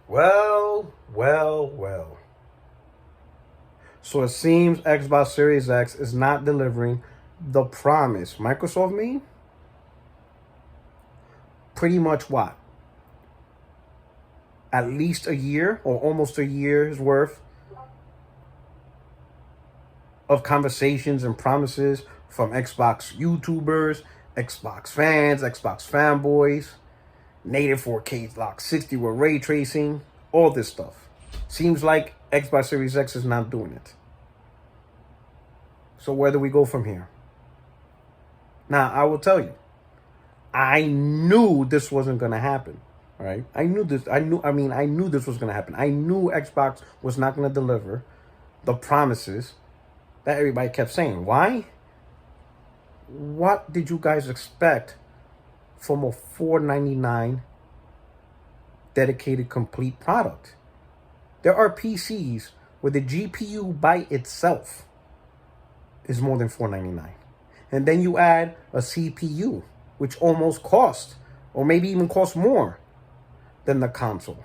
Well. So it seems Xbox Series X is not delivering the promise Microsoft made. Pretty much what? At least a year or almost a year's worth of conversations and promises from Xbox YouTubers, Xbox fans, Xbox fanboys, native 4K lock 60 with ray tracing, all this stuff. Seems like Xbox Series X is not doing it. So where do we go from here? Now, I will tell you, I knew this wasn't going to happen, right? I knew this was going to happen. I knew Xbox was not going to deliver the promises that everybody kept saying. Why? What did you guys expect from a $499 dedicated complete product? There are PCs where the GPU by itself is more than $499. And then you add a CPU, which almost costs, or maybe even costs more than the console.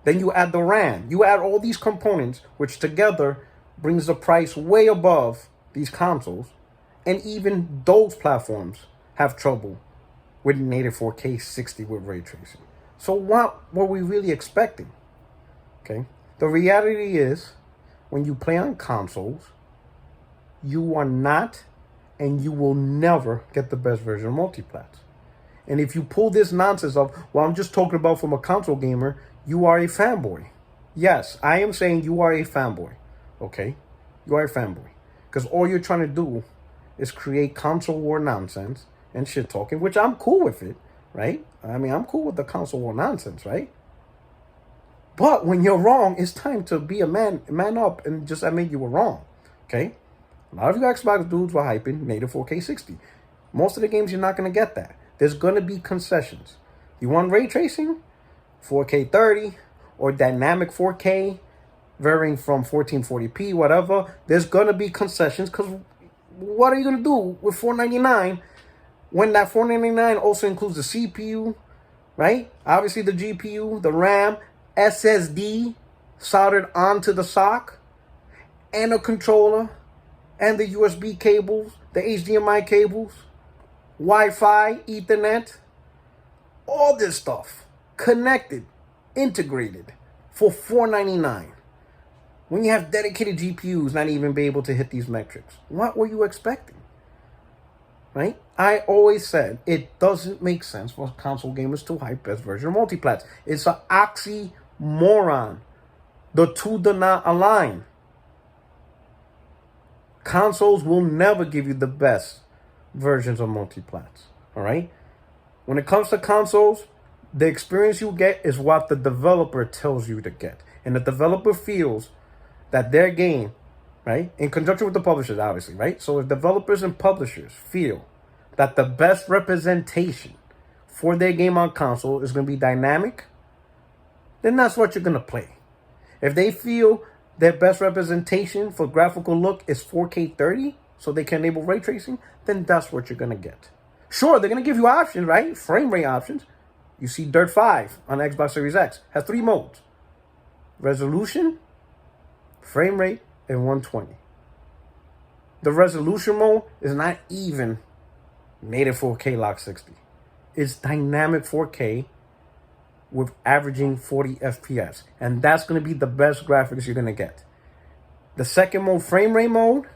Then you add the RAM. You add all these components, which together brings the price way above these consoles. And even those platforms have trouble with native 4K 60 with ray tracing. So what were we really expecting? Okay. The reality is, when you play on consoles, you are not and you will never get the best version of multiplats. And if you pull this nonsense of, well, I'm just talking about from a console gamer, you are a fanboy. Yes, I am saying you are a fanboy. Okay? You are a fanboy. Because all you're trying to do is create console war nonsense and shit talking, which I'm cool with it, right? I mean, I'm cool with the console war nonsense, right? But when you're wrong, it's time to be a man up and just admit you were wrong. Okay? A lot of you Xbox dudes were hyping native 4K 60. Most of the games you're not going to get that. There's going to be concessions. You want ray tracing? 4K 30 or dynamic 4K varying from 1440p, whatever. There's going to be concessions because what are you going to do with $499 when that $499 also includes the CPU, right? Obviously the GPU, the RAM, SSD soldered onto the sock, and a controller, and the USB cables, the HDMI cables, Wi-Fi, Ethernet, all this stuff connected, integrated for $499. When you have dedicated GPUs not even be able to hit these metrics, what were you expecting? Right? I always said it doesn't make sense for console gamers to hype best version of multiplats. It's an oxymoron. The two do not align. Consoles will never give you the best versions of multiplats. All right? When it comes to consoles, the experience you get is what the developer tells you to get. And the developer feels that their game, right, in conjunction with the publishers, obviously, right? So if developers and publishers feel that the best representation for their game on console is going to be dynamic, then that's what you're going to play. If they feel their best representation for graphical look is 4K 30, so they can enable ray tracing, then that's what you're going to get. Sure, they're going to give you options, right? Frame rate options. You see Dirt 5 on Xbox Series X has 3 modes: resolution, frame rate, and 120. The resolution mode is not even native 4K lock 60. It's dynamic 4K with averaging 40 FPS. And that's going to be the best graphics you're going to get. The second mode, frame rate mode,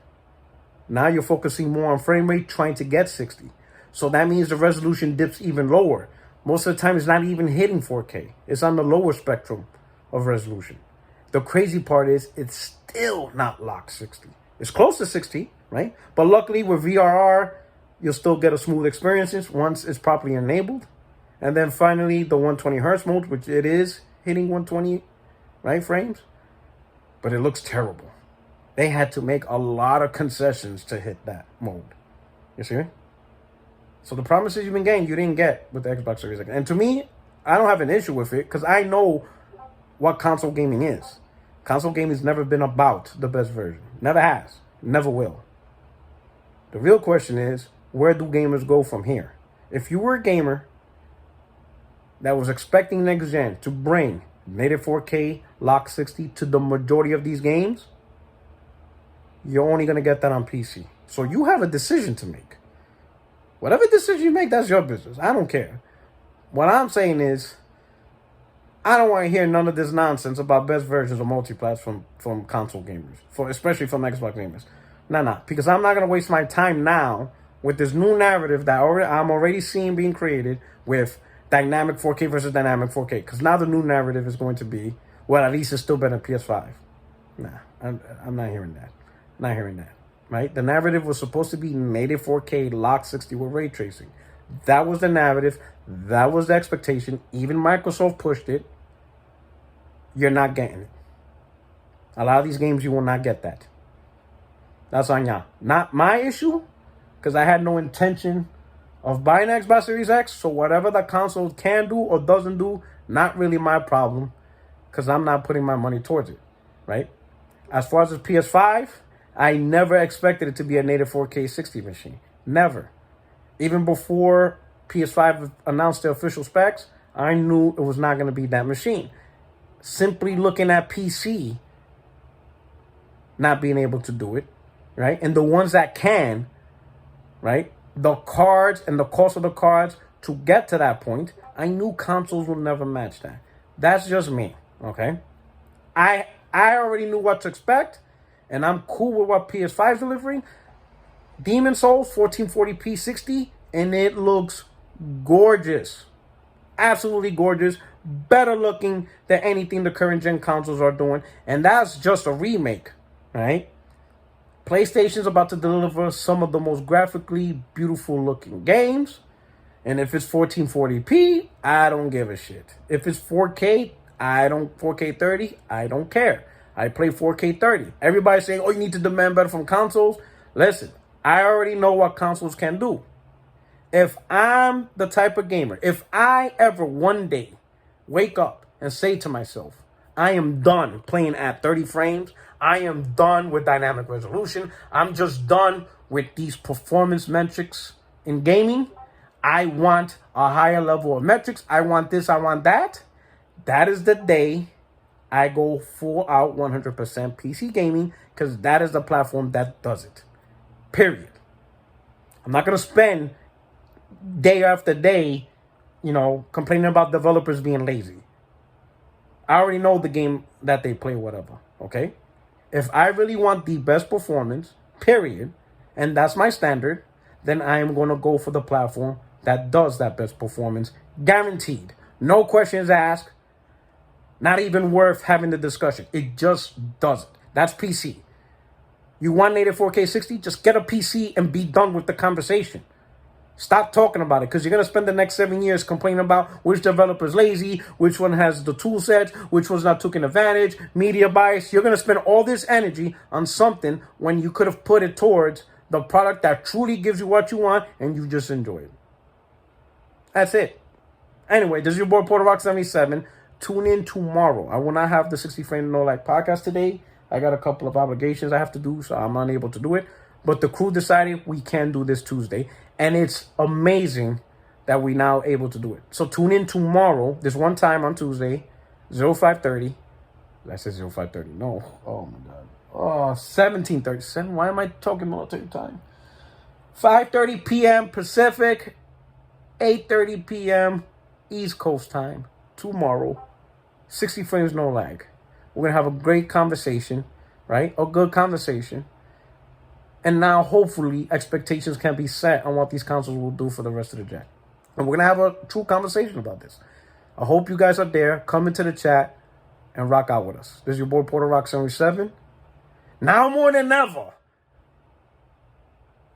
now you're focusing more on frame rate, trying to get 60. So that means the resolution dips even lower. Most of the time, it's not even hitting 4K. It's on the lower spectrum of resolution. The crazy part is it's still not locked 60. It's close to 60, right? But luckily with VRR, you'll still get a smooth experience once it's properly enabled. And then finally, the 120 hertz mode, which it is hitting 120, right, frames. But it looks terrible. They had to make a lot of concessions to hit that mode. You see? So the promises you've been getting, you didn't get with the Xbox Series X. And to me, I don't have an issue with it because I know what console gaming is. Console gaming has never been about the best version. Never has. Never will. The real question is, where do gamers go from here? If you were a gamer that was expecting next gen to bring native 4K, lock 60 to the majority of these games, you're only going to get that on PC. So you have a decision to make. Whatever decision you make, that's your business. I don't care. What I'm saying is, I don't want to hear none of this nonsense about best versions of multi-platform from console gamers, especially from Xbox gamers. Nah, because I'm not going to waste my time now with this new narrative that I'm already seeing being created with dynamic 4K versus dynamic 4K. Because now the new narrative is going to be, well, at least it's still better than PS5. Nah, I'm not hearing that. Not hearing that. Right? The narrative was supposed to be native 4K, lock 60 with ray tracing. That was the narrative. That was the expectation. Even Microsoft pushed it. You're not getting it. A lot of these games, you will not get that. That's on y'all. Not my issue, because I had no intention of buying Xbox Series X. So whatever the console can do or doesn't do, not really my problem, because I'm not putting my money towards it. Right? As far as the PS5, I never expected it to be a native 4K 60 machine. Never. Even before PS5 announced their official specs, I knew it was not going to be that machine. Simply looking at PC not being able to do it, right? And the ones that can, right? The cards and the cost of the cards to get to that point, I knew consoles will never match that. That's just me, okay? I already knew what to expect, and I'm cool with what PS5 is delivering. Demon Souls 1440p 60, and it looks gorgeous. Absolutely gorgeous. Better looking than anything the current gen consoles are doing. And that's just a remake, right? PlayStation's about to deliver some of the most graphically beautiful looking games. And if it's 1440p, I don't give a shit. If it's 4K, 4K 30, I don't care. I play 4K 30. Everybody's saying, oh, you need to demand better from consoles. Listen, I already know what consoles can do. If I'm the type of gamer, if I ever one day wake up and say to myself, I am done playing at 30 frames, I am done with dynamic resolution, I'm just done with these performance metrics in gaming, I want a higher level of metrics, I want this, I want that, that is the day I go full out 100% PC gaming, because that is the platform that does it. Period. I'm not going to spend day after day, complaining about developers being lazy. I already know the game that they play, whatever, okay? If I really want the best performance, period, and that's my standard, then I am going to go for the platform that does that best performance, guaranteed. No questions asked, not even worth having the discussion. It just does it. That's PC. You want native 4K 60? Just get a PC and be done with the conversation. Stop talking about it, because you're going to spend the next 7 years complaining about which developer's lazy, which one has the tool sets, which one's not taking advantage, media bias. You're going to spend all this energy on something when you could have put it towards the product that truly gives you what you want and you just enjoy it. That's it. Anyway, this is your boy Porter Rock 77. Tune in tomorrow. I will not have the 60 Frame No Lag podcast today. I got a couple of obligations I have to do, so I'm unable to do it. But the crew decided we can do this Tuesday. And it's amazing that we're now able to do it. So tune in tomorrow, this one time on Tuesday, 0530. I said 0530. No. Oh, my God. Oh, 1737. Why am I talking military time? 5:30 p.m. Pacific, 8:30 p.m. East Coast time tomorrow. 60 frames, no lag. We're going to have a great conversation, right? A good conversation. And now, hopefully, expectations can be set on what these consoles will do for the rest of the gen. And we're going to have a true conversation about this. I hope you guys are there. Come into the chat and rock out with us. This is your boy, Porter Rock 77. Now more than ever,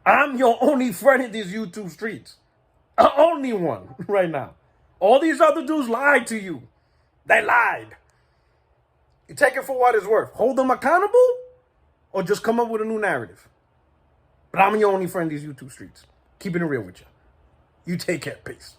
I'm your only friend in these YouTube streets. Only one right now. All these other dudes lied to you. They lied. You take it for what it's worth. Hold them accountable or just come up with a new narrative. But I'm your only friend in these YouTube streets. Keeping it real with you. You take care. Peace.